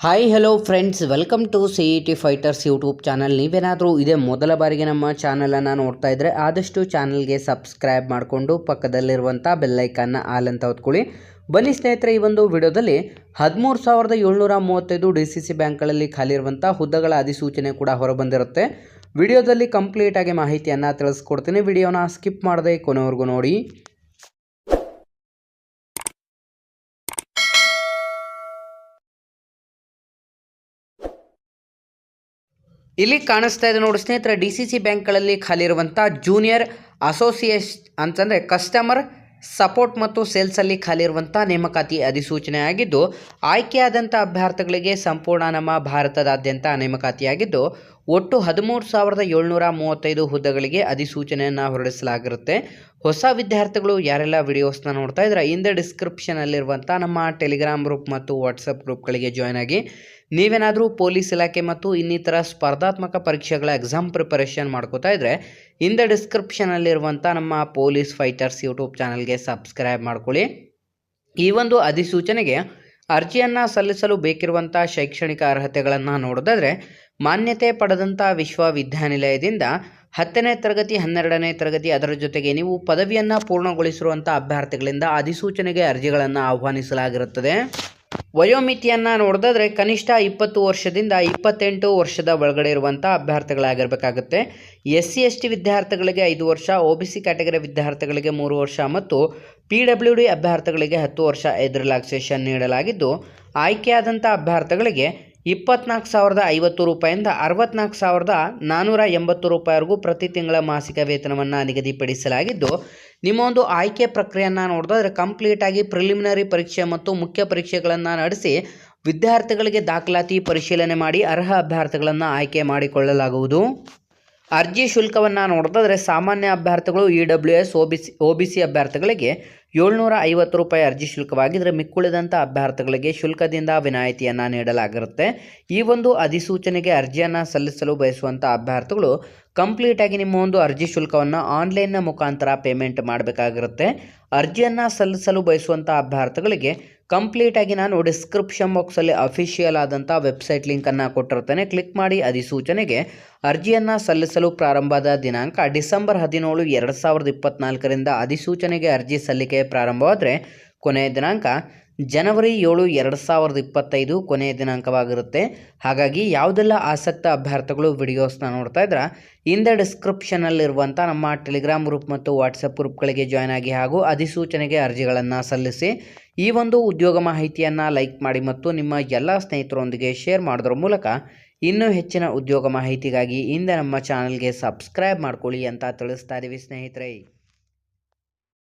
Hi hello friends, welcome to CET fighters YouTube channel. ನೀವೇನಾದರೂ ಇದೇ ಮೊದಲ ಬಾರಿಗೆ ನಮ್ಮ ಚಾನಲನ್ನು ನೋಡ್ತಾ ಇದ್ದರೆ ಆದಷ್ಟು ಚಾನಲ್ಗೆ ಸಬ್ಸ್ಕ್ರೈಬ್ ಮಾಡಿಕೊಂಡು ಪಕ್ಕದಲ್ಲಿರುವಂಥ ಬೆಲ್ಲೈಕನ್ನ ಆಲ್ ಅಂತ ಹೊತ್ಕೊಳ್ಳಿ. ಬನ್ನಿ ಸ್ನೇಹಿತರೆ, ಈ ಒಂದು ವಿಡಿಯೋದಲ್ಲಿ 13,735 DCC ಬ್ಯಾಂಕ್ಗಳಲ್ಲಿ ಖಾಲಿ ಇರುವಂಥ ಹುದ್ದೆಗಳ ಅಧಿಸೂಚನೆ ಕೂಡ ಹೊರಬಂದಿರುತ್ತೆ. ವಿಡಿಯೋದಲ್ಲಿ ಕಂಪ್ಲೀಟಾಗಿ ಮಾಹಿತಿಯನ್ನು ತಿಳಿಸ್ಕೊಡ್ತೀನಿ. ವಿಡಿಯೋನ ಸ್ಕಿಪ್ ಮಾಡದೆ ಕೊನೆವರೆಗೂ ನೋಡಿ. ಇಲ್ಲಿ ಕಾಣಿಸ್ತಾ ಇದೆ ನೋಡಿ ಸ್ನೇಹಿತರೆ, DCC ಬ್ಯಾಂಕ್ಗಳಲ್ಲಿ ಖಾಲಿ ಇರುವಂಥ ಜೂನಿಯರ್ ಅಸೋಸಿಯೇಟ್ ಅಂತಂದರೆ ಕಸ್ಟಮರ್ ಸಪೋರ್ಟ್ ಮತ್ತು ಸೇಲ್ಸಲ್ಲಿ ಖಾಲಿ ಇರುವಂಥ ನೇಮಕಾತಿ ಅಧಿಸೂಚನೆ ಆಗಿದ್ದು, ಆಯ್ಕೆಯಾದಂಥ ಅಭ್ಯರ್ಥಿಗಳಿಗೆ ಸಂಪೂರ್ಣ ನಮ್ಮ ಭಾರತದಾದ್ಯಂತ ನೇಮಕಾತಿಯಾಗಿದ್ದು ಒಟ್ಟು 13,735 ಹುದ್ದೆಗಳಿಗೆ ಅಧಿಸೂಚನೆಯನ್ನು ಹೊರಡಿಸಲಾಗಿರುತ್ತೆ. ಹೊಸ ವಿದ್ಯಾರ್ಥಿಗಳು ಯಾರೆಲ್ಲ ವಿಡಿಯೋಸ್ನ ನೋಡ್ತಾ ಇದ್ರೆ ಹಿಂದೆ ಡಿಸ್ಕ್ರಿಪ್ಷನಲ್ಲಿರುವಂಥ ನಮ್ಮ ಟೆಲಿಗ್ರಾಮ್ ಗ್ರೂಪ್ ಮತ್ತು ವಾಟ್ಸಪ್ ಗ್ರೂಪ್ಗಳಿಗೆ ಜಾಯ್ನ್ ಆಗಿ ನೀವೇನಾದರೂ ಪೊಲೀಸ್ ಇಲಾಖೆ ಮತ್ತು ಇನ್ನಿತರ ಸ್ಪರ್ಧಾತ್ಮಕ ಪರೀಕ್ಷೆಗಳ ಎಕ್ಸಾಮ್ ಪ್ರಿಪರೇಷನ್ ಮಾಡ್ಕೋತಾ ಇದ್ದರೆ ಹಿಂದೆ ಡಿಸ್ಕ್ರಿಪ್ಷನಲ್ಲಿರುವಂಥ ನಮ್ಮ ಪೊಲೀಸ್ ಫೈಟರ್ಸ್ ಯೂಟ್ಯೂಬ್ ಚಾನಲ್ಗೆ ಸಬ್ಸ್ಕ್ರೈಬ್ ಮಾಡ್ಕೊಳ್ಳಿ. ಈ ಒಂದು ಅಧಿಸೂಚನೆಗೆ ಅರ್ಜಿಯನ್ನು ಸಲ್ಲಿಸಲು ಬೇಕಿರುವಂಥ ಶೈಕ್ಷಣಿಕ ಅರ್ಹತೆಗಳನ್ನು ನೋಡೋದಾದರೆ, ಮಾನ್ಯತೆ ಪಡೆದಂಥ ವಿಶ್ವವಿದ್ಯಾನಿಲಯದಿಂದ 10ನೇ ತರಗತಿ 12ನೇ ತರಗತಿ ಅದರ ಜೊತೆಗೆ ನೀವು ಪದವಿಯನ್ನು ಪೂರ್ಣಗೊಳಿಸಿರುವಂಥ ಅಭ್ಯರ್ಥಿಗಳಿಂದ ಅಧಿಸೂಚನೆಗೆ ಅರ್ಜಿಗಳನ್ನು ಆಹ್ವಾನಿಸಲಾಗಿರುತ್ತದೆ. ವಯೋಮಿತಿಯನ್ನು ನೋಡೋದಾದರೆ ಕನಿಷ್ಠ 20 ವರ್ಷದಿಂದ 28 ವರ್ಷದ ಒಳಗಡೆ ಇರುವಂಥ ಅಭ್ಯರ್ಥಿಗಳಾಗಿರಬೇಕಾಗುತ್ತೆ. SC ST ವಿದ್ಯಾರ್ಥಿಗಳಿಗೆ 5 ವರ್ಷ, OBC ಕ್ಯಾಟಗರಿ ವಿದ್ಯಾರ್ಥಿಗಳಿಗೆ 3 ವರ್ಷ ಮತ್ತು PWD ಅಭ್ಯರ್ಥಿಗಳಿಗೆ 10 ವರ್ಷ ಏಜ್ ರಿಲ್ಯಾಕ್ಸೇಷನ್ ನೀಡಲಾಗಿದ್ದು, ಆಯ್ಕೆಯಾದಂಥ ಅಭ್ಯರ್ಥಿಗಳಿಗೆ 24,050 ರೂಪಾಯಿಂದ 64,480 ರೂಪಾಯಿವರೆಗೂ ಪ್ರತಿ ತಿಂಗಳ ಮಾಸಿಕ ವೇತನವನ್ನು ನಿಗದಿಪಡಿಸಲಾಗಿದ್ದು, ನಿಮ್ಮ ಒಂದು ಆಯ್ಕೆ ಪ್ರಕ್ರಿಯೆಯನ್ನು ನೋಡಿದ್ರೆ ಕಂಪ್ಲೀಟಾಗಿ ಪ್ರಿಲಿಮಿನರಿ ಪರೀಕ್ಷೆ ಮತ್ತು ಮುಖ್ಯ ಪರೀಕ್ಷೆಗಳನ್ನು ನಡೆಸಿ ವಿದ್ಯಾರ್ಥಿಗಳಿಗೆ ದಾಖಲಾತಿ ಪರಿಶೀಲನೆ ಮಾಡಿ ಅರ್ಹ ಅಭ್ಯರ್ಥಿಗಳನ್ನು ಆಯ್ಕೆ ಮಾಡಿಕೊಳ್ಳಲಾಗುವುದು. ಅರ್ಜಿ ಶುಲ್ಕವನ್ನು ನೋಡಿದ್ರೆ ಸಾಮಾನ್ಯ ಅಭ್ಯರ್ಥಿಗಳು EWS OBC ಅಭ್ಯರ್ಥಿಗಳಿಗೆ 750 ರೂಪಾಯಿ ಅರ್ಜಿ ಶುಲ್ಕವಾಗಿದ್ದರೆ, ಮಿಕ್ಕುಳಿದಂಥ ಅಭ್ಯರ್ಥಿಗಳಿಗೆ ಶುಲ್ಕದಿಂದ ವಿನಾಯಿತಿಯನ್ನು ನೀಡಲಾಗಿರುತ್ತೆ. ಈ ಒಂದು ಅಧಿಸೂಚನೆಗೆ ಅರ್ಜಿಯನ್ನು ಸಲ್ಲಿಸಲು ಬಯಸುವಂಥ ಅಭ್ಯರ್ಥಿಗಳು ಕಂಪ್ಲೀಟಾಗಿ ನಿಮ್ಮ ಒಂದು ಅರ್ಜಿ ಶುಲ್ಕವನ್ನು ಆನ್ಲೈನ್ನ ಮುಖಾಂತರ ಪೇಮೆಂಟ್ ಮಾಡಬೇಕಾಗಿರುತ್ತೆ. ಅರ್ಜಿಯನ್ನು ಸಲ್ಲಿಸಲು ಬಯಸುವಂಥ ಅಭ್ಯರ್ಥಿಗಳಿಗೆ ಕಂಪ್ಲೀಟಾಗಿ ನಾನು ಡಿಸ್ಕ್ರಿಪ್ಷನ್ ಬಾಕ್ಸಲ್ಲಿ ಅಫಿಷಿಯಲ್ ಆದಂಥ ವೆಬ್ಸೈಟ್ ಲಿಂಕನ್ನು ಕೊಟ್ಟಿರ್ತೇನೆ. ಕ್ಲಿಕ್ ಮಾಡಿ ಅಧಿಸೂಚನೆಗೆ ಅರ್ಜಿಯನ್ನು ಸಲ್ಲಿಸಲು ಪ್ರಾರಂಭದ ದಿನಾಂಕ ಡಿಸೆಂಬರ್ 17, 2024ರಿಂದ ಅಧಿಸೂಚನೆಗೆ ಅರ್ಜಿ ಸಲ್ಲಿಕೆ ಪ್ರಾರಂಭವಾದರೆ ಕೊನೆಯ ದಿನಾಂಕ ಜನವರಿ 7, 2025 ಕೊನೆಯ ದಿನಾಂಕವಾಗಿರುತ್ತೆ. ಹಾಗಾಗಿ ಯಾವುದೆಲ್ಲ ಆಸಕ್ತ ಅಭ್ಯರ್ಥಿಗಳು ವಿಡಿಯೋಸ್ನ ನೋಡ್ತಾ ಇದ್ರೆ ಹಿಂದೆ ಡಿಸ್ಕ್ರಿಪ್ಷನಲ್ಲಿರುವಂಥ ನಮ್ಮ ಟೆಲಿಗ್ರಾಮ್ ಗ್ರೂಪ್ ಮತ್ತು ವಾಟ್ಸಪ್ ಗ್ರೂಪ್ಗಳಿಗೆ ಜಾಯ್ನ್ ಆಗಿ ಹಾಗೂ ಅಧಿಸೂಚನೆಗೆ ಅರ್ಜಿಗಳನ್ನು ಸಲ್ಲಿಸಿ. ಈ ಒಂದು ಉದ್ಯೋಗ ಮಾಹಿತಿಯನ್ನು ಲೈಕ್ ಮಾಡಿ ಮತ್ತು ನಿಮ್ಮ ಎಲ್ಲ ಸ್ನೇಹಿತರೊಂದಿಗೆ ಶೇರ್ ಮಾಡೋದ್ರ ಮೂಲಕ ಇನ್ನೂ ಹೆಚ್ಚಿನ ಉದ್ಯೋಗ ಮಾಹಿತಿಗಾಗಿ ಹಿಂದೆ ನಮ್ಮ ಚಾನಲ್ಗೆ ಸಬ್ಸ್ಕ್ರೈಬ್ ಮಾಡ್ಕೊಳ್ಳಿ ಅಂತ ತಿಳಿಸ್ತಾ ಇದ್ದೀವಿ ಸ್ನೇಹಿತರೆ.